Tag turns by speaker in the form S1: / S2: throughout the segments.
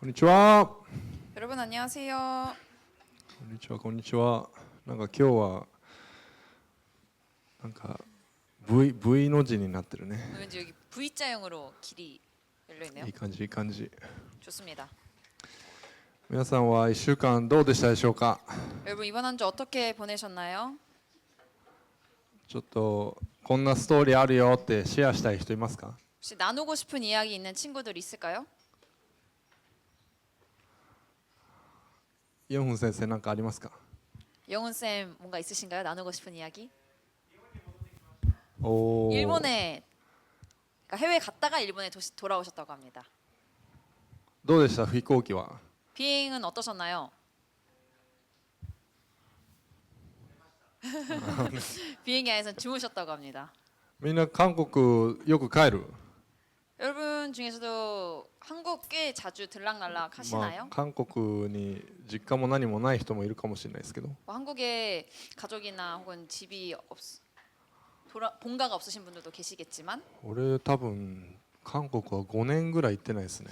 S1: こんにちは。
S2: 여러분 안녕하세요.
S1: こんにちは、こんにちは。なんか今日はなんか V の字になってるね。
S2: 왠지 여기 V자형으로 길이 열려 있네요.
S1: いい感じ、いい感じ。
S2: 좋습니다.
S1: 皆さんは1週間どうでしたでしょうか。
S2: 여러분 이번 한 주 어떻게 보내셨나요?
S1: ちょっとこんなストーリーあるよってシェアしたい人いますか。
S2: 혹시 나누고 싶은 이야기 있는 친구들 있을까요?
S1: ヨンフン先生なんかありますか。
S2: 영훈 쌤 뭔가 있으신가요? 나누고 싶은 이야기?
S1: おー、
S2: 일본에 그러니까 해외 갔다가 일본에 돌아오셨다고 합니다.
S1: どうでした飛行機は。
S2: 비행은 어떠셨나요? 비행기 안에서 주무셨다고 합니다.
S1: みんな韓国よく帰る。
S2: 여러분 중에서도 한국 꽤 자주 들락날락
S1: ま
S2: 하시나요?
S1: あ、韓国に実家も何もない人もいるかもしれないですけど、
S2: 뭐 한국에 가족이나 혹은 집이 본가가 없으신 분들도 계시겠지만
S1: 俺多分韓国は5年ぐらい行ってないですね。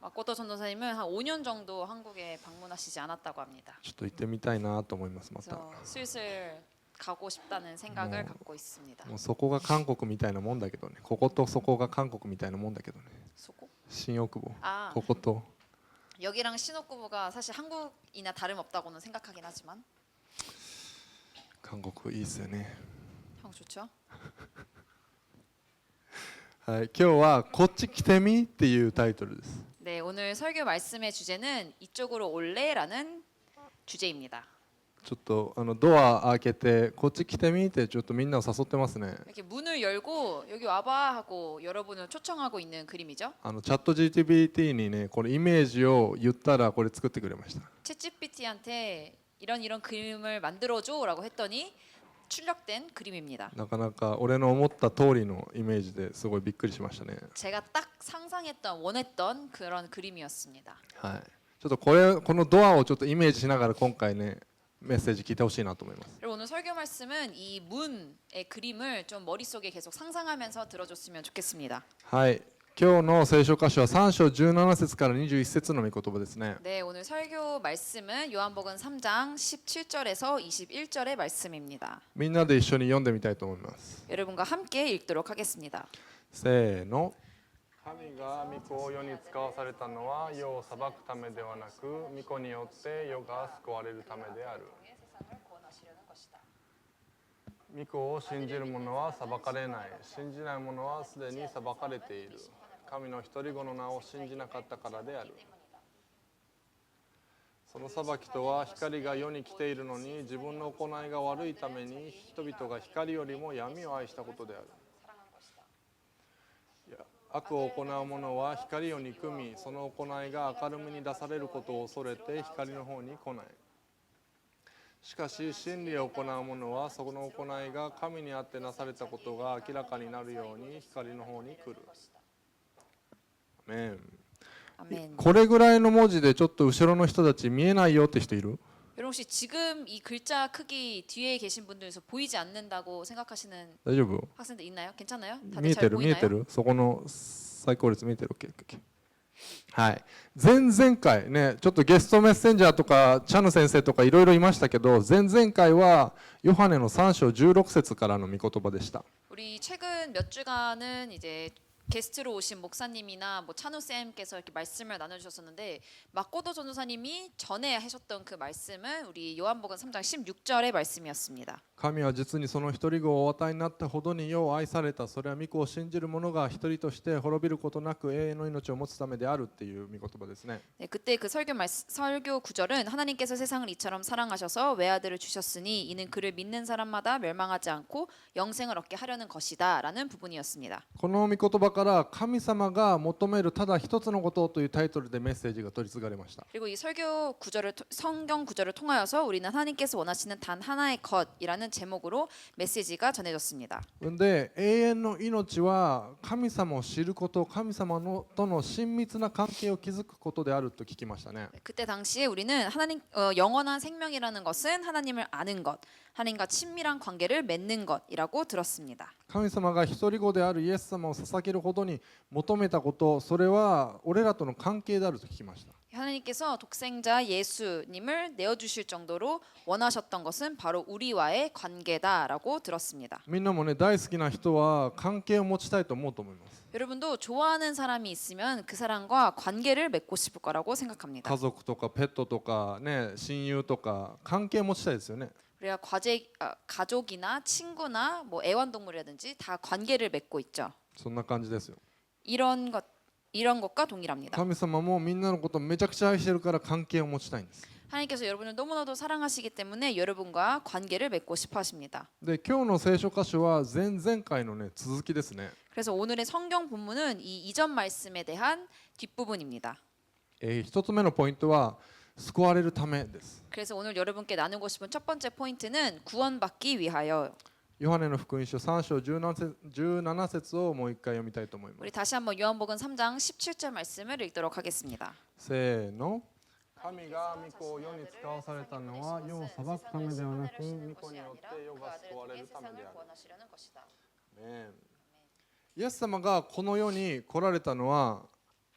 S2: 마코토 전도사님은 한 5년 정도 한국에 방문하시지 않았다고 합니다.
S1: ちょっと行ってみたいなと思います。また
S2: 그래서 슬슬 가고 싶다는 생각을 갖고 있습니다.
S1: もうそこが韓国みたいなもんだけどね。こことそこが韓国みたいなもんだけどね。
S2: 소고?
S1: 新大久保
S2: 아
S1: ここと
S2: 여기랑 신호쿠보가 사실 한국이나 다름없다고는 생각하긴 하지만
S1: 韓国いいっすよね。
S2: 형 좋죠?
S1: はい、今日はこっち来てみっていうタイトルです。
S2: 네, 오늘 설교 말씀의 주제는 이쪽으로 올래라는 주제입니다.
S1: ちょっとドア開けてこっち来てみってちょっとみんなを誘ってますね。
S2: 이렇게 문을 열고 여기 와봐 하고 여러분을 초청하고 있는 그림이죠.
S1: チャット GPT にねこれイメージを言ったらこれ作ってくれました。
S2: 챗GPT한테 이런 그림을 만들어줘라고 했더니 출력된 그림입니다.
S1: なかなか俺の思った通りのイメージですごいびっくりしましたね。
S2: 제가 딱 상상했던 원했던 그런 그림이었습니다.
S1: はい。ちょっとこのドアをちょっとイメージしながら今回ねメッセージ聞いてほしいなと思います。
S2: 그리고 오늘 설교 말씀은 이 문의 그림을 좀 머릿속에 계속 상상하면서 들어줬으면 좋겠습니다.
S1: はい。今日の聖書箇所は3章17節から21節の御言葉ですね。
S2: 네, 오늘 설교 말씀은 요한복음 3장 17절에서 21절의 말씀입니다.
S1: みんなで一緒に読んでみたいと思います。
S2: 여러분과 함께 읽도록 하겠습니다.
S1: せーの。神が御子を世に使わされたのは世を裁くためではなく、御子によって世が救われるためである。御子を信じる者は裁かれない。信じない者はすでに裁かれている。神の一人子の名を信じなかったからである。その裁きとは光が世に来ているのに自分の行いが悪いために人々が光よりも闇を愛したことである。悪を行う者は光を憎み、その行いが明るみに出されることを恐れて光の方に来ない。しかし真理を行う者はその行いが神にあってなされたことが明らかになるように光の方に来る。アメン。
S2: 아멘.
S1: これぐらいの文字でちょっと後ろの人たち見えないよって人いる？
S2: 여러분 혹시 지금 이 글자 크기 뒤에 계신 분들에서 보이지 않는다고 생각하시는
S1: 大丈夫？
S2: 학생들 있나요? 괜찮아요?
S1: 見
S2: 다들
S1: え
S2: 잘
S1: てる見え
S2: 보이나요?
S1: てるそこの最高率見えてる OK。 はい。前々回ね、ちょっとゲストメッセンジャーとかチャヌ先生とかいろいろいましたけど、前々回はヨハネの3章16節からの御言葉でした。
S2: 우리 최근 몇 주간은 이제 게스트로 오신 목사님이나 뭐 찬우 쌤께서 이렇게 말씀을 나눠주셨었는데 마코토 전도사님이 전에 하셨던 그 말씀은 우리 요한복음 3장 16절의 말씀이었습니다.
S1: 神は実にその一人子をお与えになったほどに世を愛された。それは御子を信じる者が一人として滅びることなく永遠の命を持つためであるっていう御言葉ですね。
S2: 네, 그때 그 설교 구절은 하나님께서 세상을 이처럼 사랑하셔서 외아들을 주셨으니 이는 그를 믿는 사람마다 멸망하지 않고 영생을 얻게 하려는 것이다라는 부분이었습니다.
S1: この御言葉から神様が求めるただ一つのことというタイトルでメッセージが取り継がれました。
S2: 그리고 이 성경 구절을 통하여서 우리는 하나님께서 원하시는 단 하나의 것이라는 제목으로 메시지가 전해졌습니다.
S1: で永遠の命は神様を知ること、神様との親密な関係を築くことであると聞きましたね。
S2: 그때 당시에 우리는 영원한 생명이라는 것은 하나님을 아는 것, 하나님과 친밀한 관계를 맺는 것이라고 들었습니다.
S1: 神様が一人子であるイエス様を捧げるほどに求めたこと、それは俺らとの関係であると聞きました。
S2: 하나님께서 독생자 예수님을 내어주실 정도로 원하셨던 것은 바로 우리와의 관계다라고 들었습니다.
S1: みんなもね、大好きな人は関係を持ちたいと思うと思います。
S2: 여러분도 좋아하는 사람이 있으면 그 사람과 관계를 맺고 싶을 거라고 생각합니다.
S1: 家族とかペットとかね、親友とか関係を持ちたいですよね。
S2: 우리가 가족이나 친구나 뭐 애완동물이라든지 다 관계를 맺고 있죠.
S1: そんな感じですよ。
S2: 이런 것과 동일합니다.
S1: 神様もみんなのことをめちゃくちゃ愛してるから関係を持ちたいんです。
S2: 하나님께서 여러분을 너무나도 사랑하시기 때문에 여러분과 관계를 맺고 싶어 하십니다.
S1: で、今日の聖書箇所は前々回のね、続きですね。
S2: 그래서 오늘의 성경 본문은 이 이전 말씀에 대한 뒷부분입니다.
S1: 一つ目のポイントは救われるためです。
S2: 그래서 오늘 여러분께 나누고 싶은 첫 번째 포인트는 구원받기 위하여.
S1: ヨハネの福音書3章17節をもう一回読みたいと思います。
S2: 우리 다시 한번 요한복음 3장 17절 말씀을 읽도록 하겠습니다.
S1: せーの。神が御子を世に使わされたのは世を裁くためではなく、御子によって世が救われるためである。ね、イエス様がこの世に来られたのは、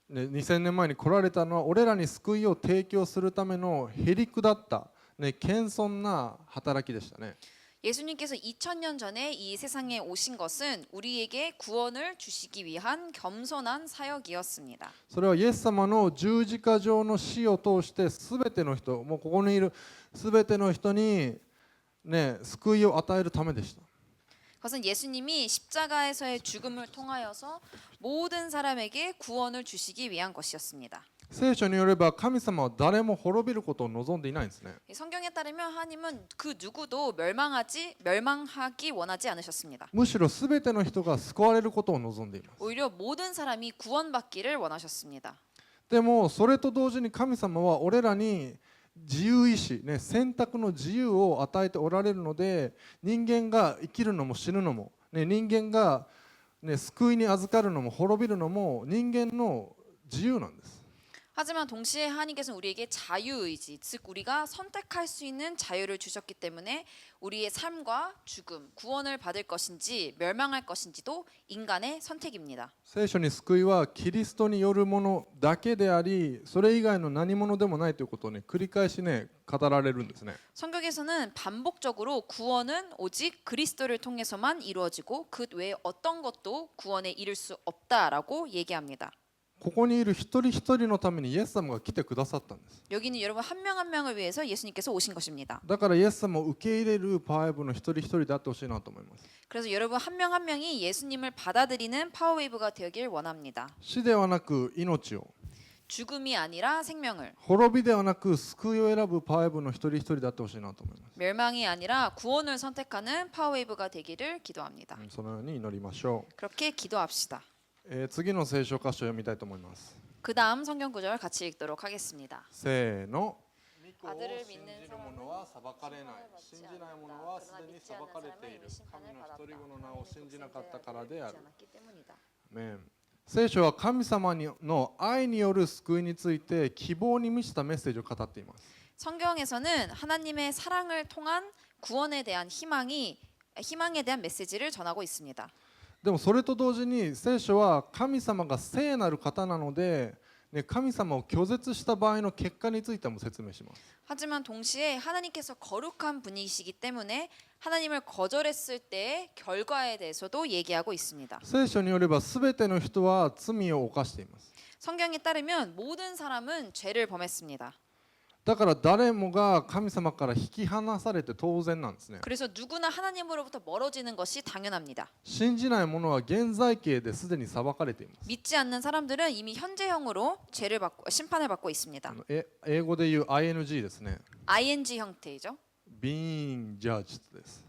S1: ね、2000年前に来られたのは俺らに救いを提供するためのへりくだった、ね、謙遜な働きでしたね。
S2: 예수님께서 2000년 전에 이 세상에 오신 것은 우리에게 구원을 주시기 위한 겸손한 사역이었습니다.
S1: それはイエス様の十字架上の死を通してすべての人、もうここにいるすべての人に、ね、救いを与えるためでした。
S2: 그것은 예수님이 십자가에서의 죽음을 통하여서 모든 사람에게 구원을 주시기 위한 것이었습니다.
S1: 聖書によれば神様は誰も滅びることを望んでいないんですね。
S2: 성경에 따르면 하나님은 그 누구도 멸망하기 원하지 않으셨습니다.
S1: むしろすべての人が救われることを望んでいます。
S2: 오히려 모든 사람이 구원받기를 원하셨습니다.
S1: でもそれと同時に神様は俺らに自由意志、ね、選択の自由を与えておられるので、人間が生きるのも死ぬのも、ね、人間が、ね、救いに預かるのも滅びるのも人間の自由なんです。
S2: 하지만 동시에 하나님께서는 우리에게 자유의지, 즉 우리가 선택할 수 있는 자유를 주셨기 때문에 우리의 삶과 죽음, 구원을 받을 것인지 멸망할 것인지도 인간의 선택입니다.
S1: 聖書に救いはキリストによるものだけであり、それ以外の何者でもないということをね、繰り返しね、語られるんですね。
S2: 성경에서는 반복적으로 구원은 오직 그리스도를 통해서만 이루어지고 그 외에 어떤 것도 구원에 이를 수 없다라고 얘기합니다.
S1: ここにいる一人一人のためにイエス様が来てくださったんです。
S2: 여기는 여러분 한 명 한 명을 위해서 예수님께서 오신 것입니다.
S1: だからイエス様を受け入れるパワーウェーブの一人一人であってほしいなと思います。
S2: 그래서 여러분 한 명 한 명이 예수님을 받아들이는 파워웨이브가 되길 원합니다.
S1: 死ではなく命を、
S2: 죽음이 아니라 생명을,
S1: 滅びではなく救いを選ぶパワーウェーブの一人一人であってほしいなと思います。
S2: 멸망이 아니라 구원을 선택하는 파워웨이브가 되기를 기도합니다.
S1: そのように祈りましょ
S2: 그렇게 기도합시다.
S1: う。次の聖書箇所を読みたいと思います。
S2: 그 다음 성경 구절 같이 읽도록 하겠습니다.
S1: せーの。
S2: 아들을
S1: 信
S2: 믿는
S1: じる者は裁かれない。信じない者はすでに裁かれている。神の一人子の名を信じなかったからである。アメン。聖書は神様の愛による救いについて希望に満ちたメッセージを語っています。
S2: 성경에서는 하나님의 사랑을 통한 구원에 대한 희망에 대한 메시지를 전하고 있습니다.
S1: でもそれと同時に聖書は神様が聖なる方なので、ね、神様を拒絶した場合の結果についても説明します。
S2: 하지만 동시에 하나님께서 거룩한 분이시기 때문에 하나님을 거절했을 때의 결과에 대해서도 얘기하고 있습니다.
S1: 聖書によれば全ての人は罪を犯しています。
S2: 성경에 따르면 모든 사람은 죄를 범했습니다.
S1: だから誰もが神様から引き離されて当然なんですね。
S2: 그래서 누구나 하나님으로부터 멀어지는 것이 당연합니다.
S1: 信じない者は現在形ですでに裁かれています。
S2: 믿지 않는 사람들은 이미 현재형으로 심판을 받고 있습니다.
S1: 英語で言う ING ですね。
S2: ing 형태이죠.
S1: being judged です。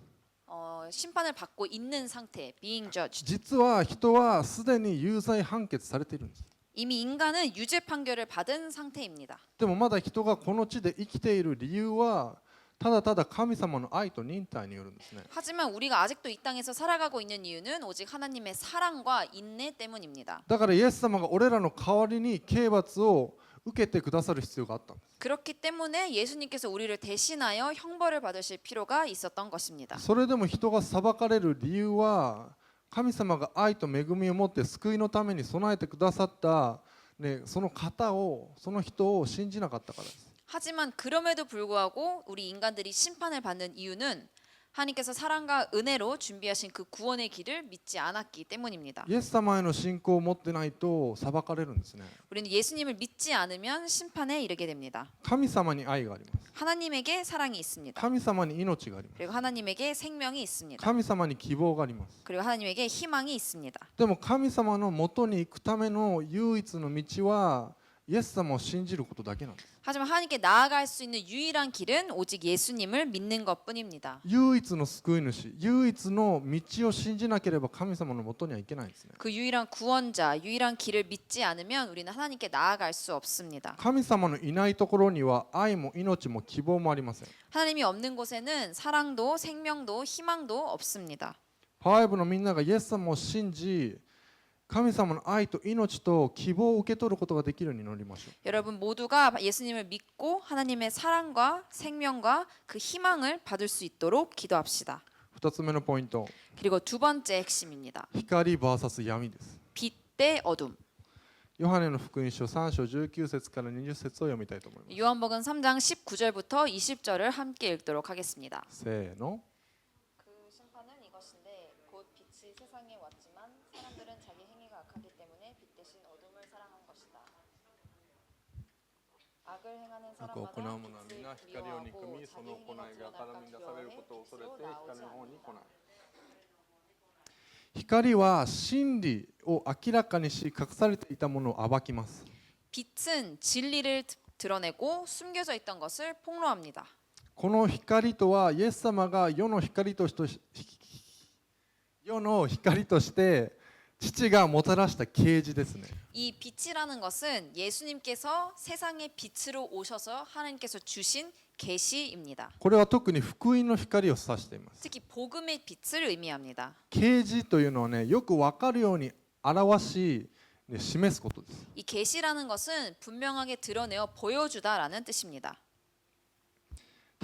S2: 심판을 받고 있는 상태, being judged.
S1: 実は人はすでに有罪判決されているんです。
S2: 이미 인간은 유죄 판결을 받은 상태입니다.
S1: でもまだ人がこの地で生きている理由はただただ神様の愛と忍耐によるんですね。
S2: 하지만 우리가 아직도 이 땅에서 살아가고 있는 이유는 오직 하나님의 사랑과 인내 때문입니다.
S1: だからイエス様が俺らの代わりに刑罰を受けてくださる必要があったんです。
S2: 그렇기 때문에 예수님께서 우리를 대신하여 형벌을 받으실 필요가 있었던 것입니다.
S1: それでも人が裁かれる理由は神様が愛と恵みを持って救いのために備えてくださった、ね、その方をその人を信じなかったからです。
S2: 하지만 그럼에도 불구하고 우리 인간들이 심판을 받는 이유는 하나님께서 사랑과 은혜로 준비하신 그 구원의 길을 믿지 않았기 때문입니다.
S1: イエス様への信仰を持ってないと裁かれるんですね。
S2: 우리는 예수님을 믿지 않으면 심판에 이르게 됩니다.
S1: 神様に愛があります。
S2: 하나님에게 사랑이 있습니다.
S1: 神様に命があります。
S2: 그리고 하나님에게 생명이 있습니다.
S1: 神様に希望があります。
S2: 그리고 하나님에게 희망이 있습니다.
S1: でも神様の元に行くための唯一の道はイエス様を信じることだけなんです。
S2: 하지만 하나님께 나아갈 수 있는 유일한 길은 오직 예수님을 믿는 것뿐입니다.
S1: 唯一の救い主、唯一の道を信じなければ神様の元には行けないんですね。
S2: 그 유일한 구원자, 유일한 길을 믿지 않으면 우리는 하나님께 나아갈 수 없습니다.
S1: 神様のいないところには愛も命も希望もありません。
S2: 하나님이 없는 곳에는 사랑도 생명도 희망도 없습니다.
S1: パワーエブのみんながイエス様を信じ、神様の愛と命と希望を受け取ることができるように祈りましょう。
S2: 여러분 모두가 예수님을 믿고 하나님의 사랑과 생명과 그 희망을 받을 수 있도록 기도합시다.
S1: 2つ目のポイント、
S2: 그리고 두 번째 핵심입니다.
S1: 光 vs 闇です。
S2: 빛 대 어둠.
S1: ヨハネの福音書3章19節から20節を読みたいと思います。
S2: 요한복음 3장 19절부터 20절을 함께 읽도록 하겠습니다.
S1: せーの。
S2: 그 심판은 이것인데 곧 빛이 세상에 왔지만 사람들은 자기 행위가 악하기 때문에 빛 대신 어둠을 사랑한 것이다. 악을 행하는
S1: 悪を行う
S2: 사람마다
S1: 者は皆
S2: 빛을
S1: 光を憎
S2: 미워하고
S1: み、そ
S2: 자기
S1: の行い
S2: 행위가
S1: が明るみに出される
S2: 드러날까
S1: ことを恐れ
S2: 두려워해
S1: て
S2: 빛으로
S1: 光の方
S2: 나오지
S1: に来ない。
S2: 않는다.
S1: 光は真理を明らかにし隠されていたものを暴きます。
S2: 빛은 진리를 드러내고 숨겨져 있던 것을 폭로합니다.
S1: この光とはイエス様が世の光として父がもたらした啓示ですね。
S2: 이 빛이라는 것은 예수님께서 세상의 빛으로 오셔서 하나님께서 주신 계시입니다.
S1: これは特に福音の光を指しています。
S2: 특히 복음의 빛을 의미합니다.
S1: 啓示というのはね、よくわかるように表し、ね、示すことです。
S2: 이 계시라는 것은 분명하게 드러내어 보여주다라는 뜻입니다.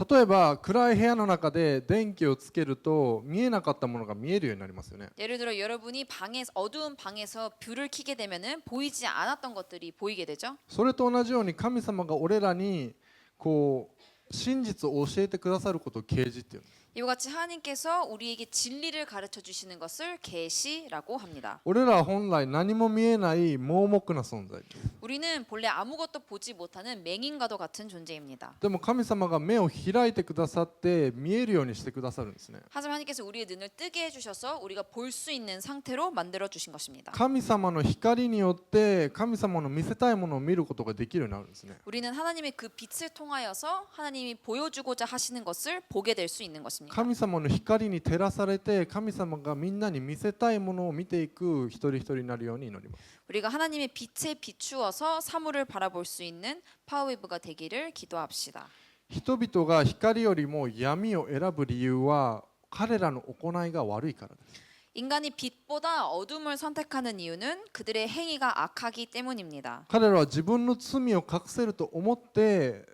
S1: 例えば暗い部屋の中で電気をつけると見えなかったものが見えるようになりますよね。
S2: 예를 들어 여러분이 어두운 방에서 불을 켜게 되면은 보이지 않았던 것들이 보이게 되죠.
S1: それと同じように神様が俺らにこう真実を教えてくださることを啓示っていうんです。
S2: 이와 같이 하나님께서 우리에게 진리를 가르쳐 주시는 것을 계시라고 합니다.
S1: 俺らは本来何も見えない盲目な存在です。
S2: 우리는 본래 아무것도 보지 못하는 맹인과도 같은 존재입니다.
S1: でも神様が目を開いてくださって見えるようにしてくださるんですね。
S2: 하지만 하나님께서 우리의 눈을 뜨게 해주셔서 우리가 볼 수 있는 상태로 만들어 주신 것입니다.
S1: 神様の光によって神様の見せたいものを見ることができるようになるんですね。
S2: 우리는 하나님의 그 빛을 통하여서 하나님이 보여주고자 하시는 것을 보게 될 수 있는 것입니다.
S1: 神様の光に照らされて神様がみんなに見せたいものを見ていく一人一人になるように祈ります。
S2: 우리가 하나님의 빛에 비추어서 사물을 바라볼 수 있는 파워웨이브가 되기를 기도합시다.
S1: 人々が光よりも闇を選ぶ理由は彼らの行いが悪いからです。
S2: 인간이 빛보다 어둠을 선택하는 이유는 그들의 행위가 악하기 때문입니다.
S1: 彼らは自分の罪を隠せると思って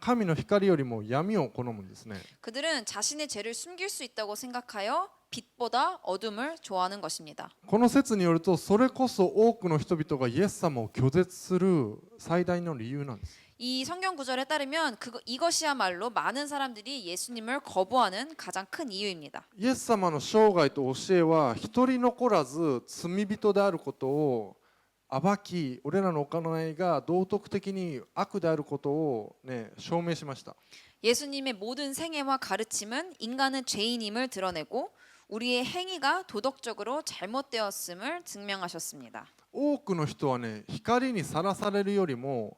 S1: 神の光よりも闇を好むんですね。
S2: 그들은 자신의 죄를 숨길 수 있다고 생각하여 빛보다 어둠을 좋아하는 것입니다.
S1: この説によるとそれこそ多くの人々がイエス様を拒絶する最大の理由なんです。
S2: 이 성경 구절에 따르면 이것이야말로 많은 사람들이 예수님을 거부하는 가장 큰 이유입니다.
S1: イエス様の生涯と教えは一人残らず罪人であることを暴き、俺らの行いが道徳的に悪であることを、ね、証明しました。
S2: 예수님의 모든 생애와 가르침은 인간은 죄인임을 드러내고 우리의 행위가 도덕적으로 잘못되었음을 증명하셨습니다.
S1: 多くの人はね、光にさらされるよりも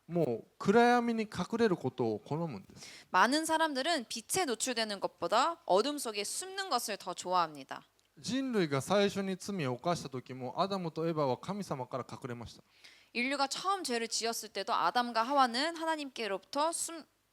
S1: もう暗闇に隠れることを好むんです。
S2: 많은 사람들은 빛에 노출되는 것보다 어둠 속에 숨는 것을 더 좋아합니다.
S1: 人類が最初に罪を犯した時もアダムとエバは神様から隠れました。
S2: 인류가 처음 죄를 지었을 때도 아담과 하와는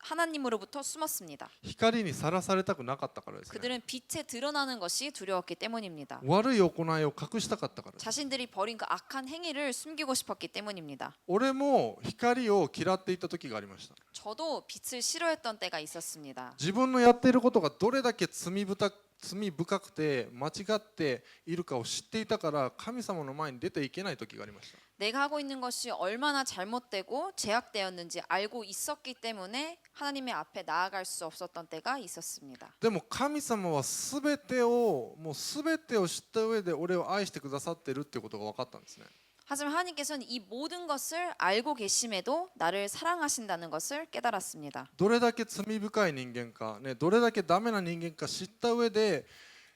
S2: 하나님으로부터 숨었습니다.
S1: 光にさらされたくなかったからですね。
S2: 그들은 빛에 드러나는 것이 두려웠기 때문입니다.
S1: 悪い行いを隠したかったからです。
S2: 자신들이 벌인 그 악한 행위를 숨기고 싶었기 때문입니다.
S1: 俺も光を嫌っていた時がありました。
S2: 저도 빛을 싫어했던 때가 있었습니다.
S1: 自分のやっていることがどれだけ罪深くて間違っているかを知っていたから神様の前に出ていけない時がありました。
S2: 내가 하고 있는 것이 얼마나 잘못되고 제약되었는지 알고 있었기 때문에 하나님의 앞에 나아갈 수 없었던 때가 있었습니다.
S1: でも神様は全てを知った上で俺を愛してくださってるっていうことが分かったんですね。
S2: 하지만 하나님께서는 이 모든 것을 알고 계심에도 나를 사랑하신다는 것을 깨달았습니다.
S1: どれだけ罪深い人間か、ね、どれだけダメな人間か知った上で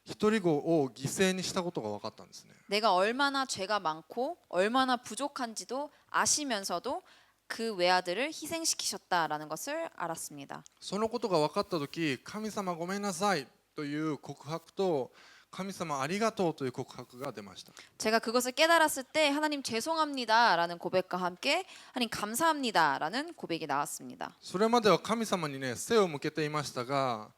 S1: 一人子を犠牲にしたことが分かったんですね。
S2: 내가 얼마나 죄가 많고 얼마나 부족한지도 아시면서도 그 외아들을 희생시키셨다라는 것을 알았습니다.
S1: そのことが分かった時、神様ごめんなさいという告白と神様ありがとうという告白が出ました。
S2: 제가 그것을 깨달았을 때 하나님 죄송합니다라는 고백과 함께 하나님 감사합니다라는 고백이 나왔습니다.
S1: それまでは神様にね背を向けていましたが、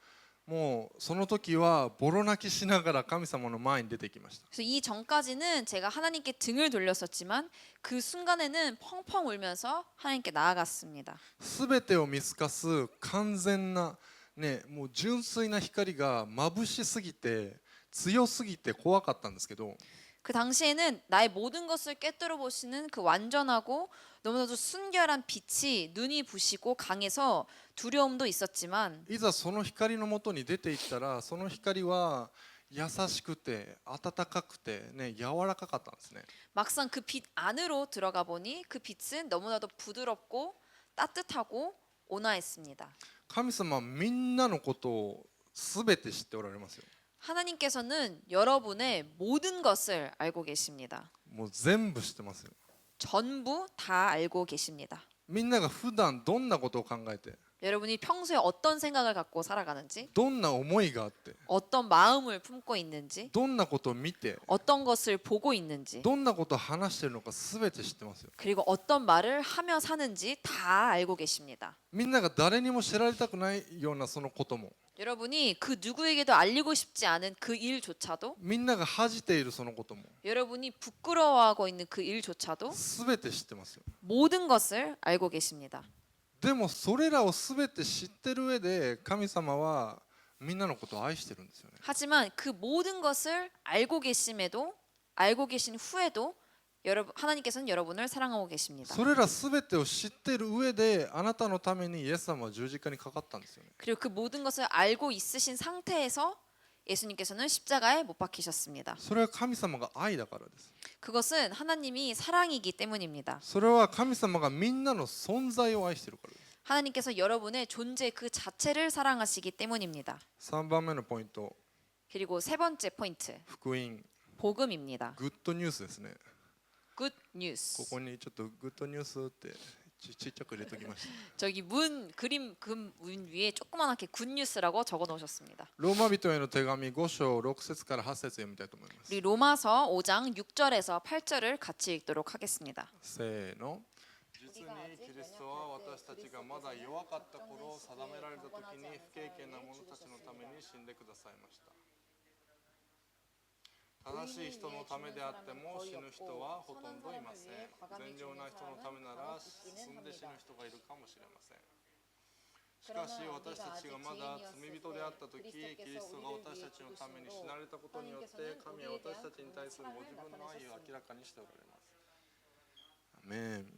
S1: もうその時はボロ泣きしながら神様の前に出てきました。
S2: 그래서 이 전까지는 제가 하나님께 등을 돌렸었지만 그 순간에는 펑펑 울면서 하나님께 나아갔습니다.
S1: すべてを見透かす完全なね、もう純粋な光が眩しすぎて強すぎて怖かったんですけど、
S2: 그 당시에는 나의 모든 것을 꿰뚫어 보시는 그 완전하고 너무나도 순결한 빛이 눈이 부시고 강해서 두려움도 있었지만
S1: いざその光のもとに出ていったら、その光は優しくて温かくてね、柔らかかったんですね。
S2: 막상 그 빛 안으로 들어가 보니 그 빛은 너무나도 부드럽고 따뜻하고 온화했습니다.
S1: 神様はみんなのことを全て知っておられますよ。
S2: 하나님께서는 여러분의 모든 것을 알고 계십니다.
S1: もう全部知ってますよ。
S2: 전부 다 알고 계십니다.
S1: みんなが普段どんなことを考えて、
S2: 여러분이 평소에 어떤 생각을 갖고 살아가는지,
S1: どんな思いがあって、
S2: 어떤 마음을 품고 있는지,
S1: どんなことを見て、
S2: 어떤 것을 보고 있는지,
S1: どんなことを話しているのか全て知ってますよ。
S2: 그리고 어떤 말을 하며 사는지 다 알고 계십니다.
S1: みんなが誰にも知られたくないようなそのことも、
S2: 여러분이 그 누구에게도 알리고 싶지 않은 그 일조차도,
S1: みんなが恥じているそのことも
S2: 여러분이 부끄러워하고 있는 그 일조차도
S1: 全て知ってますよ。
S2: 모든 것을 알고 계십니다.
S1: でもそれらを全て知ってる上で神様はみんなのことを愛してるんですよね。
S2: 하지만 그 모든 것을 알고 계심에도, 알고 계신 후에도 여러분, 하나님께서는 여러분을 사랑하고 계십니다.
S1: それら全てを知っている上であなたのためにイエス様は十字架にかかったんですよね。
S2: 그리고 그 모든 것을 알고 있으신 상태에서 예수님께서는 십자가에 못 박히셨습니다.
S1: それは神様が愛だからです。
S2: 그것은 하나님이 사랑이기 때문입니다.
S1: それは神様がみんなの存在を愛しているからです。
S2: 하나님께서 여러분의 존재 그 자체를 사랑하시기 때문입니다.
S1: 3番目のポイント、
S2: 그리고 세 번째 포인트,
S1: 福音、
S2: 복음입니다.
S1: グッドニュースですね。
S2: Good
S1: こ
S2: news.
S1: こにちょっとグッドニュースってちっちゃく入れときました。
S2: 저기 그림 문 위에 조그만하게 굿뉴스라고 적어 놓으셨습니다.
S1: ローマ人への手紙5章6節から8節読みたいと思います。
S2: 우리 로마서 5장 6절에서 8절을 같이 읽도록 하겠습니다.
S1: せーの。実にキリストは私たちがまだ弱かった頃、定められた時に不経験な者たちのために死んでくださいました。正しい人のためであっても死ぬ人はほとんどいません。善良な人のためなら死んで死ぬ人がいるかもしれません。しかし私たちがまだ罪人であった時、キリストが私たちのために死なれたことによって神は私たちに対するご自分の愛を明らかにしておられます。アメン。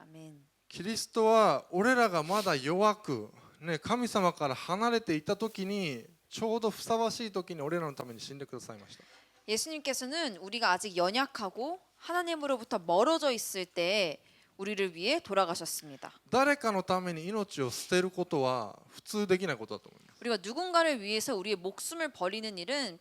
S2: 아멘.
S1: キリストは俺らがまだ弱く、ね、神様から離れていた時にちょうどふさわしい時に俺らのために死んでくださいました。
S2: 예수님께서는 우리가 아직 연약하고 하나님으로부터 멀어져 있을 때에 우리를 위해 돌아가셨습니다.
S1: 誰かのために命を捨てることは普通できないことだと思います。
S2: 우리가 누군가를 위해서 우리의 목숨을 버리는 일은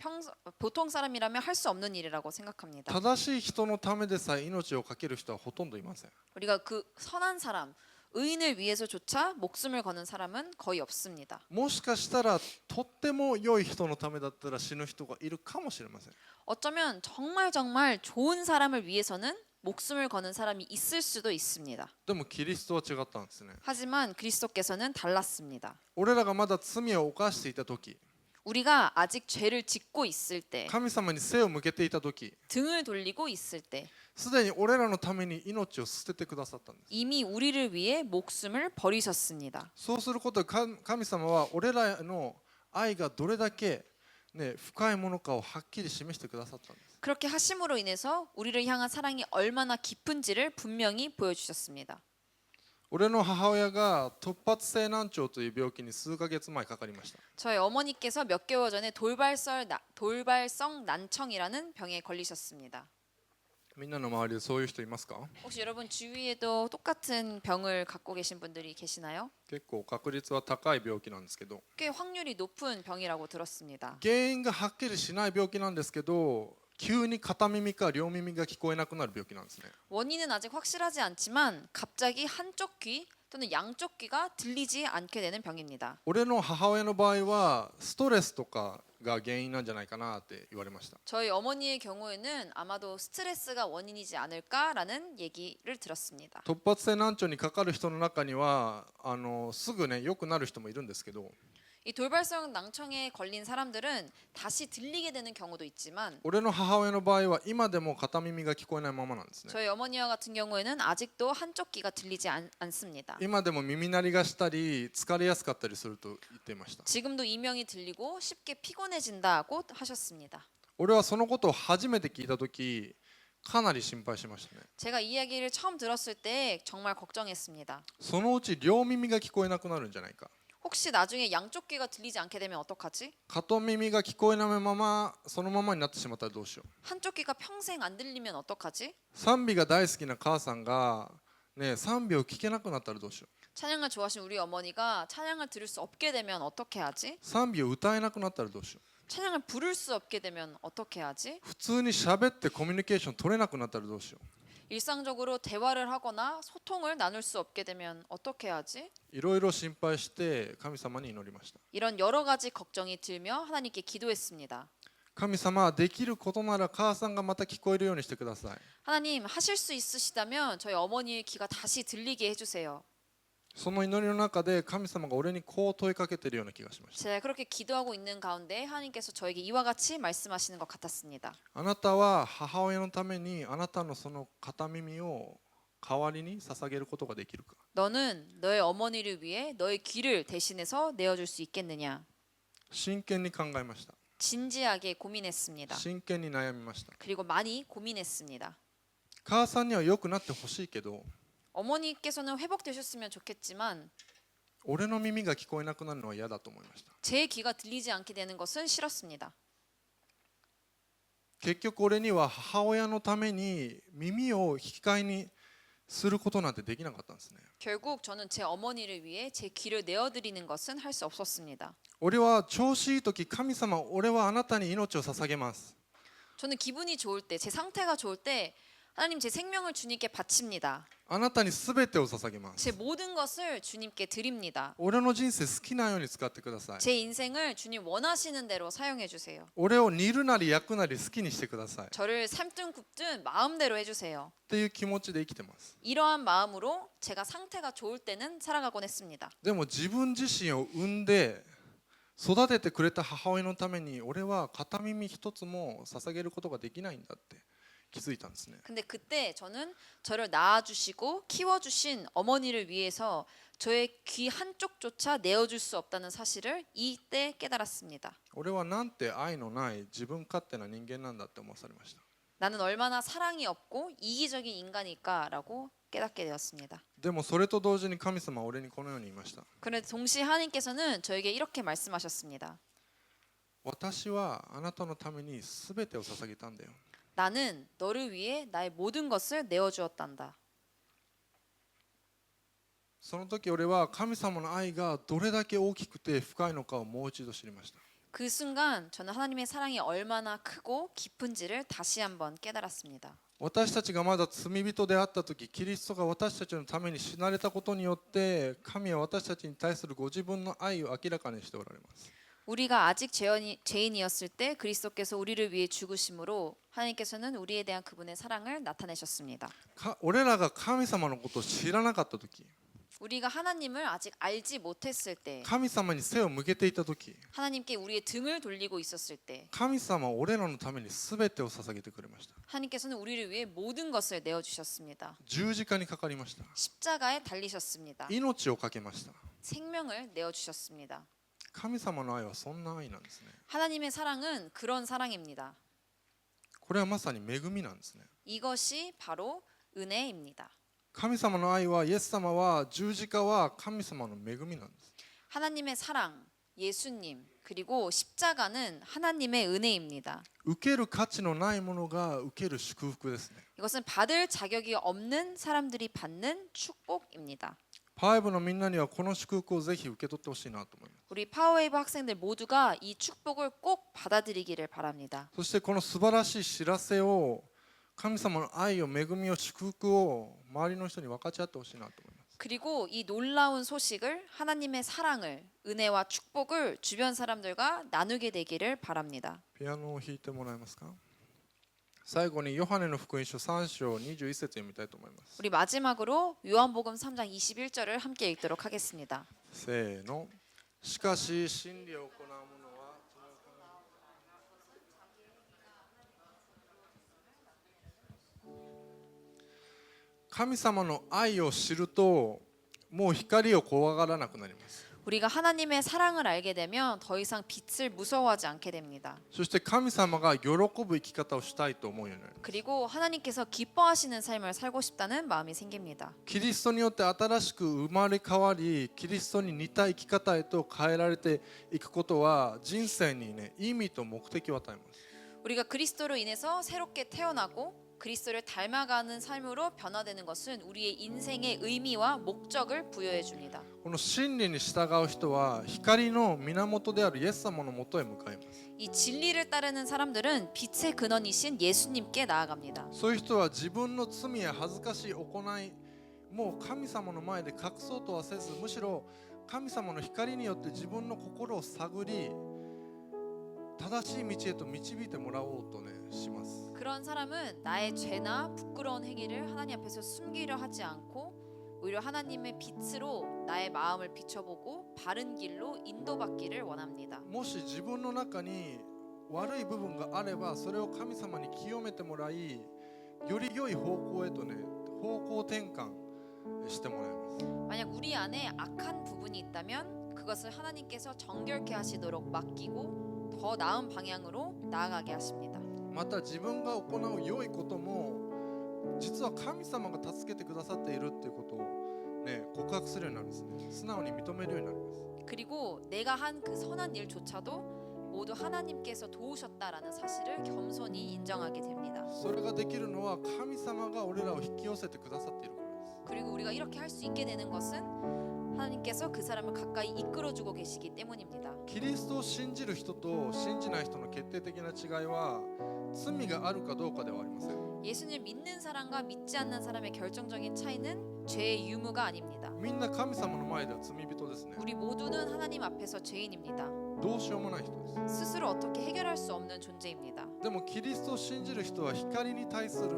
S2: 보통 사람이라면 할 수 없는 일이라고 생각합니다.
S1: 正しい人のためでさえ命を懸ける人はほとんどいません。
S2: 우리가 그 선한 사람, 의인을 위해서조차 목숨을 거는 사람은 거의 없습니다.
S1: もしかしたらとっても良い人のためだったら死ぬ人がいるかもしれません。
S2: 어쩌면 정말 좋은 사람을 위해서는 목숨을 거는 사람이 있을 수도 있습니다.
S1: でもキリストは違ったんですね。
S2: 하지만 그리스도께서는 달랐습니다.
S1: 俺らがまだ罪を犯していた時、
S2: 우리가 아직 죄를 짓고 있을 때,
S1: 神様に背を向けていた時、
S2: 등을 돌리고 있을 때
S1: すでに俺らのために命を捨ててくださったんです。
S2: 이미 우리를 위해 목숨을 버리셨습니다.
S1: そうすることで神様は俺らへの愛がどれだけ、ね、深いものかをはっきり示してくださったんです。
S2: 그렇게 하심으로 인해서 우리를 향한 사랑이 얼마나 깊은지를 분명히 보여주셨습니다.
S1: 俺の母親が突発性難聴という病気に数ヶ月前かかりました。
S2: 저희 어머니께서 몇 개월 전에 돌발성 난청이라는 병에 걸리셨습니다.
S1: みんなの周りでそういう人いますか？
S2: 혹시 여러분 주위에도 똑같은 병을 갖고 계신 분들이 계시나요?
S1: 結構確率は高い病気なんですけど、
S2: 꽤 확률이 높은 병이라고 들었습니다.
S1: 原因がはっきりしない病気なんですけど、急に片耳か両耳が聞こえなくなる病気なんですね。
S2: 원인은 아직 확실하지 않지만 갑자기 한쪽 귀 또는 양쪽 귀가 들리지 않게 되는 병입니다.
S1: 俺の母親の場合はストレスとかが原因なんじゃないかなって言われました。
S2: 저희 어머니의 경우에는 아마도 스트레스가 원인이지 않을까라는 얘기를 들었습니다.
S1: 突発性難聴にかかる人の中にはすぐね良くなる人もいるんですけど、
S2: 이 돌발성 낭청에 걸린 사람들은 다시 들리게 되는 경우도 있지만
S1: 俺の母親の場合は今でも片耳が聞こえないままなんですね。
S2: 저희 어머니와 같은 경우에는 아직도 한쪽 귀가 들리지 않습니다.
S1: 今でも耳鳴りがしたり疲れやすかったりすると言っていました。
S2: 지금도 이명이 들리고 쉽게 피곤해진다고 하셨습니다.
S1: 俺はそのことを初めて聞いた時かなり心配しましたね。
S2: 제가 이 이야기를 처음 들었을 때 정말 걱정했습니다.
S1: そのうち両耳が聞こえなくなるんじゃないか、
S2: 혹시 나중에 양쪽 귀가 들리지 않게 되면 어떡하지?
S1: 片耳が聞こえないままそのままになってしまったらどうしよう。
S2: 한쪽 귀가 평생 안 들리면 어떡하지?
S1: 賛美が大好きな母さんが、ね、賛美を聞けなくなったらどうしよう。
S2: 찬양을 좋아하시는 우리 어머니가 찬양을 들을 수 없게 되면 어떻게 하지?
S1: 賛美を歌えなくなったらどうしよう。
S2: 찬양을 부를 수 없게 되면 어떻게 하지?
S1: 普通に喋ってコミュニケーション取れなくなったらどうしよう。
S2: 일상적으로 대화를 하거나 소통을 나눌 수 없게 되면 어떻게 하지?
S1: いろいろ心配して神様に祈りました。
S2: 이런 여러 가지 걱정이 들며 하나님께 기도했습니다.
S1: 神様、できることなら母さんがまた聞こえるようにしてください。
S2: 하나님 하실 수 있으시다면 저희 어머니의 귀가 다시 들리게 해주세요.
S1: その祈りの中で神様が俺にこう問いかけているような気がしました。
S2: 제가 그렇게 기도하고 있는 가운데 하나님께서 저에게 이와 같이 말씀하시는 것 같았습니다.
S1: あなたは母親のためにあなたのその片耳を代わりに捧げることができるか。
S2: 너는 너의 어머니를 위해 너의 귀를 대신해서 내어줄 수 있겠느냐?
S1: 真剣に考えました。
S2: 진지하게 고민했습니다.
S1: 真剣に悩みました。
S2: 그리고 많이 고민했습니다.
S1: 母さんには良くなってほしいけど、
S2: 어머니께서는 회복되셨으면 좋겠지만
S1: 俺の耳が聞こえなくなるのは嫌だと思いました。
S2: 제 귀가 들리지 않게 되는 것은 싫었습니다.
S1: 結局俺には母親のために耳を引き換えにすることなんてできなかったんですね。
S2: 결국 저는 제 어머니를 위해 제 귀를 내어드리는 것은 할 수 없었습니다.
S1: 俺は調子いい時、神様、俺はあなたに命を捧げます。
S2: 저는 기분이 좋을 때, 제 상태가 좋을 때 하나님 제 생명을 주님께 바칩니다.
S1: あなたに全てを捧げます。
S2: 제 모든 것을 주님께 드립니다.
S1: 俺の人生好きなように使ってください。
S2: 제 인생을 주님 원하시는 대로 사용해 주세요.
S1: 俺を煮るなり焼くなり好きにしてください。っ
S2: 저를 삶든 굽든 마음대로 해주세요.
S1: ていう気持ちで生きてます。
S2: 이러한 마음으로 제가 상태가 좋을 때는 살아가곤 했습니다.
S1: でも自分自身を産んで育ててくれた母親のために俺は片耳一つも捧げることができないんだって気づいたんですね。
S2: 근데 그때 저는 저를 낳아주시고 키워주신 어머니를 위해서 저의 귀 한쪽조차 내어줄 수 없다는 사실을 이때 깨달았습니다.
S1: 俺はなんて愛のない自分勝手な人間なんだって思わされました。
S2: 나는 얼마나 사랑이 없고 이기적인 인간일까라고 깨닫게 되었습니다.
S1: でもそれと同時に神様は俺にこのように言いました。
S2: 그런데 동시에 하나님께서는 저에게 이렇게 말씀하셨습니다.
S1: 私はあなたのために全てを捧げたんだよ。
S2: 나는 너를 위해 나의 모든 것을 내어주었단다.
S1: その時俺は神様の愛がどれだけ大きくて深いのかをもう一度知りました。
S2: 그 순간 저는 하나님의 사랑이 얼마나 크고 깊은지를 다시 한번 깨달았습니다.
S1: 私たちがまだ罪人であった時、キリストが私たちのために死なれたことによって神は私たちに対するご自分の愛を明らかにしておられます。
S2: 우리가 아직 죄인이었을 때 그리스도께서 우리를 위해 죽으심으로 하나님께서는 우리에 대한 그분의 사랑을 나타내셨습니다.
S1: 俺らが神様のことを知らなかった時、
S2: 우리가 하나님을 아직 알지 못했을 때,
S1: 神様に背を向けていた時、
S2: 하나님께 우리의 등을 돌리고 있었을 때
S1: 神様は俺らのために全てを捧げてくれました。
S2: 하나님께서는 우리를 위해 모든 것을 내어주셨습니다.
S1: 十字架にかかりました。
S2: 십자가에 달리셨습니다.
S1: 命をかけました。
S2: 생명을 내어주셨습니다.
S1: 神様の愛はそんな愛なんですね。
S2: 하나님의 사랑은 그런 사랑입니다.
S1: これはまさに恵みなんですね。
S2: 이것이 바로 은혜입니다.
S1: 神様の愛は、イエス様は、十字架は神様の恵みなんです。
S2: 하나님의 사랑, 예수님, 그리고 십자가는 하나님의 은혜입니다.
S1: 受ける価値のないものが受ける祝福ですね。
S2: 이것은 받을 자격이 없는 사람들이 받는 축복입니다.
S1: パワーウェーブのみんなにはこの祝福をぜひ受け取ってほしいなと思います。
S2: 우리 파워웨이브 학생들 모두가 이 축복을 꼭 받아들이기를 바랍니다.
S1: そしてこの素晴らしい知らせを、神様の愛を、恵みを、祝福を周りの人に分かち合ってほしいなと思います。
S2: 그리고 이 놀라운 소식을, 하나님의 사랑을, 은혜와 축복을 주변 사람들과 나누게 되기를 바랍니다.
S1: ピアノを弾いてもらえますか。最後にヨハネの福音書3章21節読みたいと思います。
S2: 우리 마지막으로 요한복음 3장 21절을 함께 읽도록 하겠습니다.
S1: せーの。しかし真理を行う者は神様の愛を知ると、もう光を怖がらなくなります。
S2: 우리가 하나님의 사랑을 알게 되면 더 이상 빛을 무서워하지 않게 됩니다.
S1: そして神様が喜ぶ生き方をしたいと思うようになります。
S2: 그리고 하나님께서 기뻐하시는 삶을 살고 싶다는 마음이 생깁니다.
S1: キリストによって新しく生まれ変わり、キリストに似た生き方へと変えられていくことは、人生にね、意味と目的を与えます。
S2: 우리가 그리스도로 인해서 새롭게 태어나고 그리스도를 닮아가는 삶으로 변화되는 것은 우리의 인생의 의미와 목적을 부여해 줍니다.
S1: この真理に従う人は光の源であるイエス様のもとへ向かいます。
S2: 이 진리를 따르는 사람들은 빛의 근원이신 예수님께 나아갑니다.
S1: そういう人は自分の罪や恥ずかしい行いもう神様の前で隠そうとはせず、むしろ神様の光によって自分の心を探り、正しい道へと導いてもらおうとねします。
S2: 그런 사람은 나의 죄나 부끄러운 행위를 하나님 앞에서 숨기려 하지 않고 오히려 하나님의 빛으로 나의 마음을 비춰보고 바른 길로 인도받기를 원합니다.
S1: もし自分の中に悪い部分があれば、それを神様に清めてもらい、より良い方向へとね、方向転換してもらいます。
S2: 만약 우리 안에 악한 부분이 있다면 그것을 하나님께서 정결케 하시도록 맡기고 더 나은 방향으로 나아가게 하십니다.
S1: また自分が行う良いことも実は神様が助けてくださっているっていうことを、ね、告白するようになるんですね。素直に認めるようになります。
S2: 그리고 내가 한 그 선한 일조차도 모두 하나님께서 도우셨다라는 사실을 겸손히 인정하게 됩니다.
S1: それができるのは神様が俺らを引き寄せてくださっているからです。
S2: 그리고 우리가 이렇게 할 수 있게 되는 것은 하나님께서 그 사람을 가까이 이끌어주고 계시기 때문입니다.
S1: キリストを信じる人と信じない人の決定的な違いは罪があるかどうかではありません。
S2: 예수님을 믿는 사람과 믿지 않는 사람의 결정적인 차이는 죄의 유무가 아닙니다.
S1: みんな神様の前では罪人ですね。
S2: 우리 모두는 하나님 앞에서 죄인입니다.
S1: どうしようもない人です。
S2: 스스로 어떻게 해결할 수 없는 존재입니다.
S1: でもキリストを信じる人は光に対する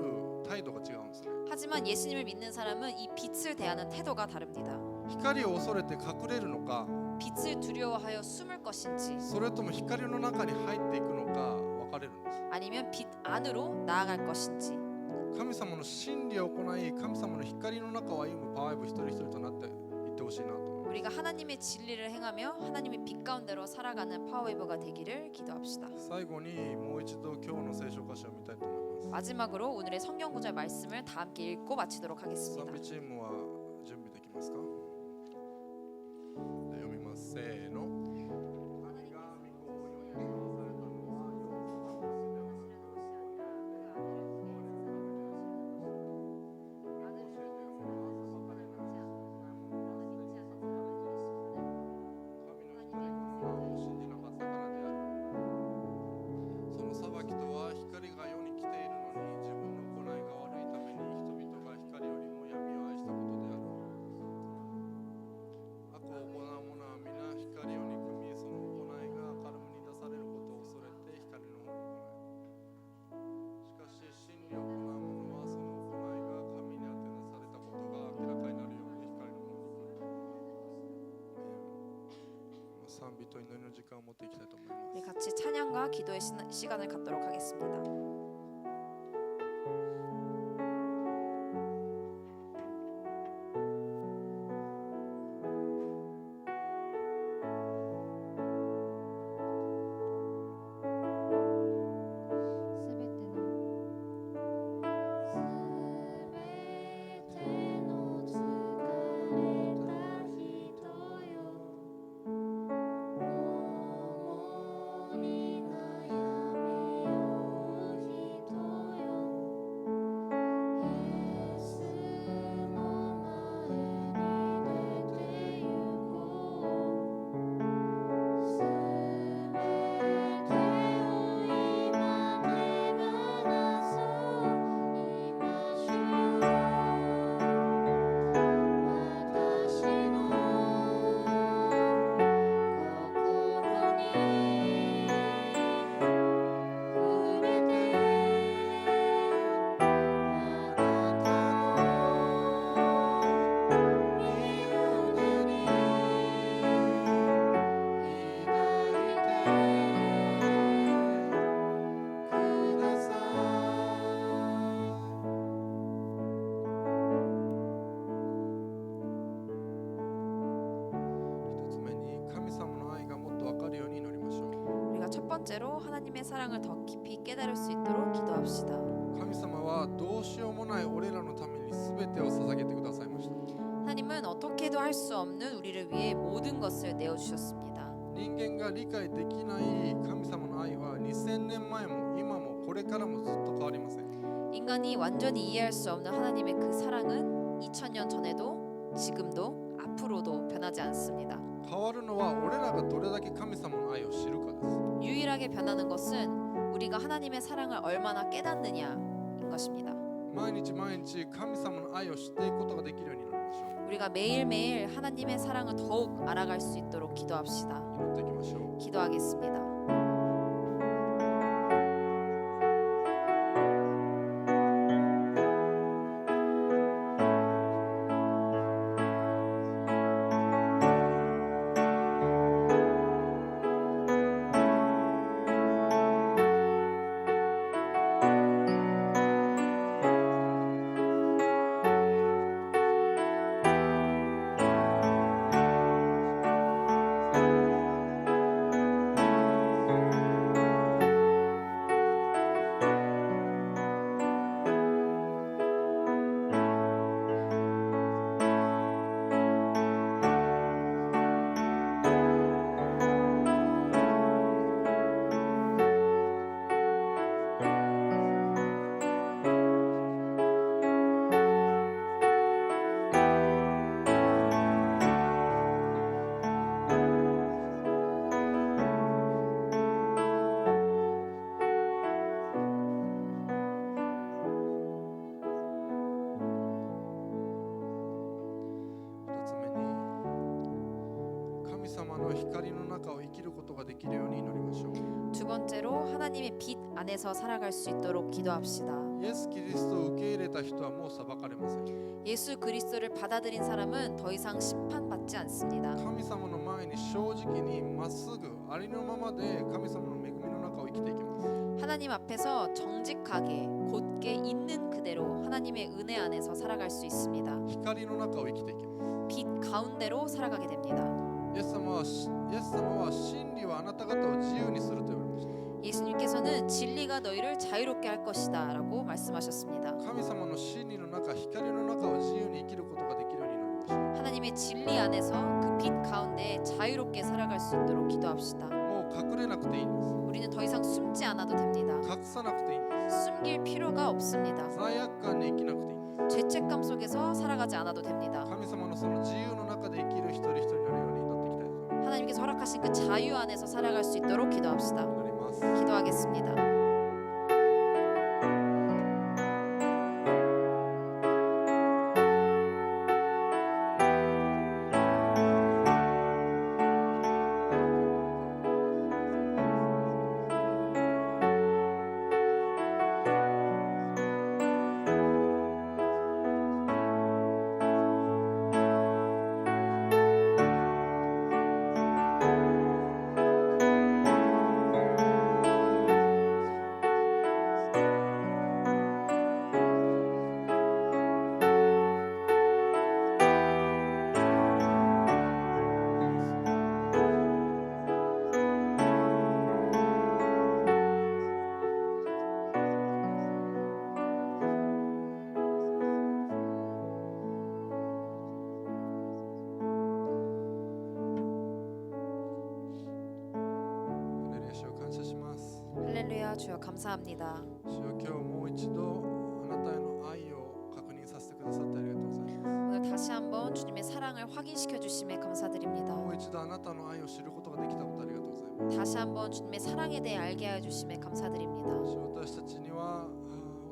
S1: 態度が違うんですね。
S2: 하지만 예수님을 믿는 사람은 이 빛을 대하는 태도가 다릅니다.
S1: 光を恐れて隠れるのか、
S2: 빛을 두려워하여 숨을 것인지
S1: それとも光の中に入っていくのか分かれるんです。
S2: 아니면 빛 안으로 나아갈 것인지
S1: 神様の真理を行い、神様の光の中を歩むパワーウェーブ一人一人となっていってほしいなと思います。
S2: 우리가 하나님의 진리를 행하며 하나님의 빛 가운데로 살아가는 파워웨이버가 되기를 기도합시다.
S1: 最後にもう一度今日の聖書箇所を見たいと思います。
S2: 마지막으로 오늘의 성경 구절 말씀을 다 함께 읽고 마치도록 하겠습니다.
S1: 賛美チームは準備できますか。読みます。せーの。賛美と祈りの時間を持っていきたいと思います。
S2: 우리 같이 찬양과 기도의 시간을 갖도록 하겠습니다. 첫 번째로 하나님의 사랑을 더 깊이 깨달을 수 있도록 기도합시다.
S1: 神様はどうしようもない俺らのために全てを捧げてくださいました。
S2: 하나님은 어떻게도 할 수 없는 우리를 위해 모든 것을 내어 주셨습니다.
S1: 人間が理解できない神様の愛は2000年前も今もこれからもずっと変わりません。
S2: 인간이 완전히 이해할 수 없는 하나님의 그 사랑은 2000년 전에도 지금도 앞으로도 변하지 않습니다.
S1: 変わるのは俺らがどれだけ神様の愛を知るかです。
S2: 유일하게 변하는 것은 우리가 하나님의 사랑을 얼마나 깨닫느냐인 것입니다.
S1: 毎日毎日神様の愛を知っていくことができるようになりましょう。
S2: 우리가 매일매일 하나님의 사랑을 더욱 알아갈 수 있도록 기도합시다.
S1: 祈っていきましょう。
S2: 기도하겠습니다. 두 번째로 하나님의 빛 안에서 살아갈 수 있도록 기도합시다.
S1: イエス・キリストを受け入れた人はもう裁かれません。
S2: 예수 그리스도를 받아들인 사람은 더 이상 심판받지 않습니다.
S1: 神様の前に正直にまっすぐありのままで神様の恵みの中を生きていきます。
S2: 하나님 앞에서 정직하게 곧게 있는 그대로 하나님의 은혜 안에서 살아갈 수 있습니다.
S1: 光の中を生きていきます。
S2: 빛 가운데로 살아가게 됩니다.
S1: イエス様は真理はあなた方を自由にすると言われました。
S2: 예수님께서는 진리가 너희를 자유롭게 할 것이다 라고 말씀하셨습니다.
S1: 神様の真理の中、光の中を自由に生きることができるようになりましょう。
S2: 하나님의 진리 안에서 그 빛 가운데 자유롭게 살아갈 수 있도록 기도합시다.
S1: もう隠れなくていいんです。
S2: 우리는 더 이상 숨지 않아도 됩니다.
S1: 隠さなくていいんです。
S2: 숨길 필요가 없습니다.
S1: 罪悪感に生きなくていいんです。
S2: 죄책감 속에서 살아가지 않아도 됩니다.
S1: 神様のその自由の中で生きる一人一人になるように祈っていきたいと思います。
S2: 하나님께서 허락하신 그 자유 안에서 살아갈 수 있도록 기도합시다.
S1: 祈ります。
S2: 기도하겠습니다. 할렐루야 주여 감사합니다.
S1: 主よ、今日もう一度あなたへの愛を確認させてくださってありがとうございます。
S2: 오늘 다시 한번 주님의 사랑을 확인시켜 주심에 감사드립니다.
S1: もう一度あなたの愛を知ることができたことありがとうございます。
S2: 다시 한번 주님의 사랑에 대해 알게 하여 주심에 감사드립니다.
S1: 主よ、私たちには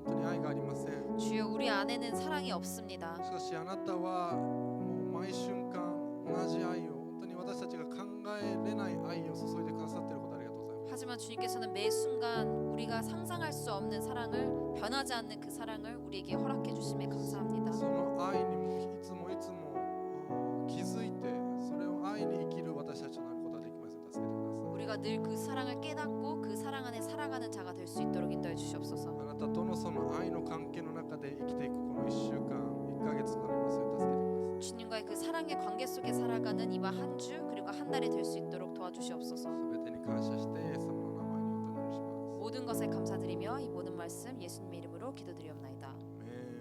S1: 本当に愛がありません。
S2: 주여 우리 안에는 사랑이 없습니다.
S1: しかしあなたはもう毎瞬間同じ愛を、本当に私たちが考えれない愛を注いでくださっていることありがとうございます。
S2: 하지만 주님께서는 매 순간 우리가 상상할 수 없는 사랑을 변하지 않는 그 사랑을 우리에게 허락해 주심에 감사합니다.
S1: その愛にもいつもいつも気づいて、それを愛に生きる私たちとなることができますよう助けてください。
S2: 우리가 늘 그 사랑을 깨닫고 그 사랑 안에 살아가는 자가 될 수 있도록 인도해 주시옵소서.
S1: あなたとのその愛の関係の中で生きていくこの1週間、1ヶ月となりますよう助けてください。
S2: 주님과의 그 사랑의 관계 속에 살아가는 이번 한 주 그리고 한 달이 될 수 있도록 도와주시옵소서.
S1: すべてに感謝してイエス様の名前にお祈りします。
S2: 모든 것에 감사드리며 이 모든 말씀 예수님의 이름으로 기도드리옵나이다.
S1: アメン。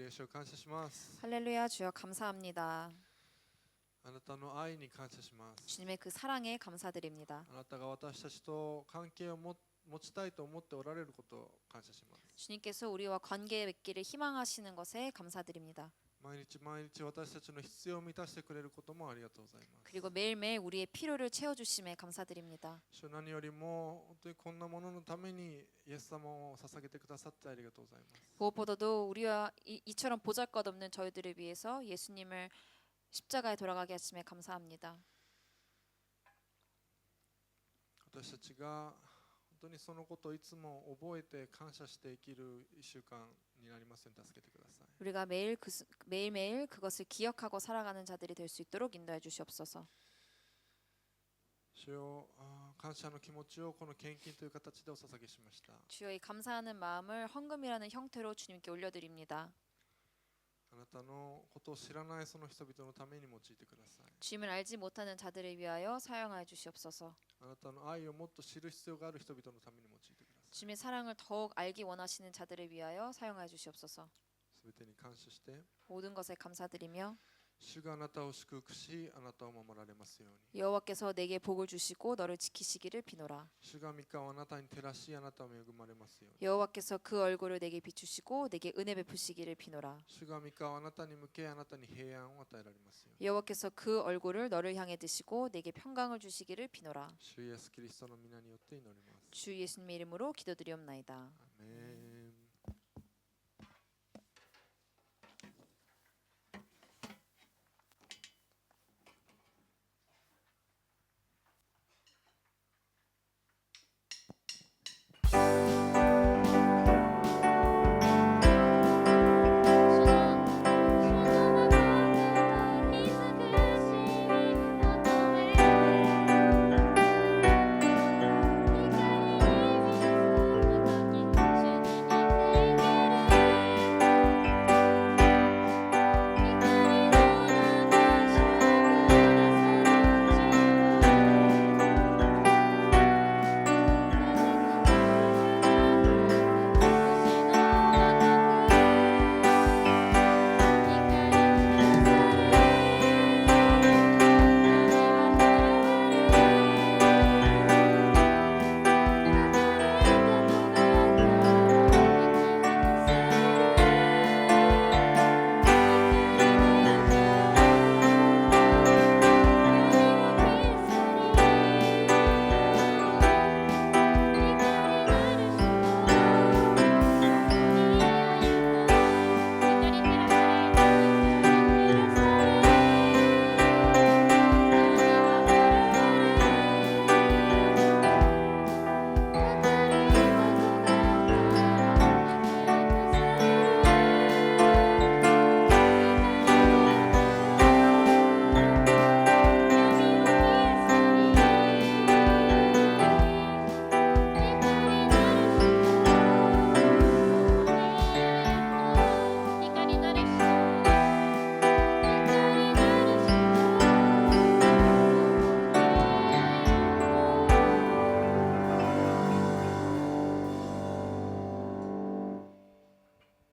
S1: 主を感謝します。
S2: 할렐루야 주여 감사합니다.
S1: あなたの愛に感謝します。
S2: 주님의 그 사랑에 감사드립니다.
S1: あなたが私たちと関係を持ちたいと思っておられることを感謝します。
S2: 주님께서 우리와 관계 맺기를 희망하시는 것에 감사드립니다.
S1: 毎日毎日私たちの必要を満たしてくれることもありがとうございます。
S2: 그리고 매일매일 우리의 필요를 채워주심에 감사드립니다.
S1: 主、何よりも本当にこんなもののためにイエス様を捧げてくださってありがとうございます。
S2: 무엇보다도 우리와 이처럼 보잘것없는 저희들을 위해서 예수님을 십자가에 돌아가게 하심에 감사합니다.
S1: 私たちが本当にそのことをいつも覚えて感謝して生きる1週間になりますように助けてください。
S2: 우리가 매일매일 그것을 기억하고 살아가는 자들이 될 수 있도록 인도해 주시옵소서.
S1: 主よ、感謝の気持ちをこの献金という形でお捧げしました。
S2: 주여 이 감사하는 마음을 헌금이라는 형태로 주님께 올려드립니다.
S1: あなたのことを知らないその人々のために用いてください。
S2: 주님을 알지 못하는 자들을 위하여 사용하여 주시옵소서.
S1: あなたの愛をもっと知る必要がある人々のために用いてください。
S2: 주님의 사랑을 더욱 알기 원하시는 자들을 위하여 사용하여 주시옵소서.
S1: すべてに感謝して、
S2: 모든 것에 감사드리며
S1: 主があなたを祝福し、あなたを守られますように。
S2: 여호와께서 내게 복을 주시고 너를 지키시기를 비노라.
S1: 主が御顔をあなたに照らし、あなたを恵まれますように。
S2: 여호와께서 그 얼굴을 내게 비추시고 내게 은혜 베푸시기를 비노라.
S1: 主が御顔をあなたに向け、あなたに平安を与えられますように。
S2: 여호와께서 그 얼굴을 너를 향해 드시고 내게 평강을 주시기를 비노라.
S1: 主イエスキリストの皆によって祈ります。
S2: 주 예수님의 이름으로 기도드리옵나이다.
S1: アメン。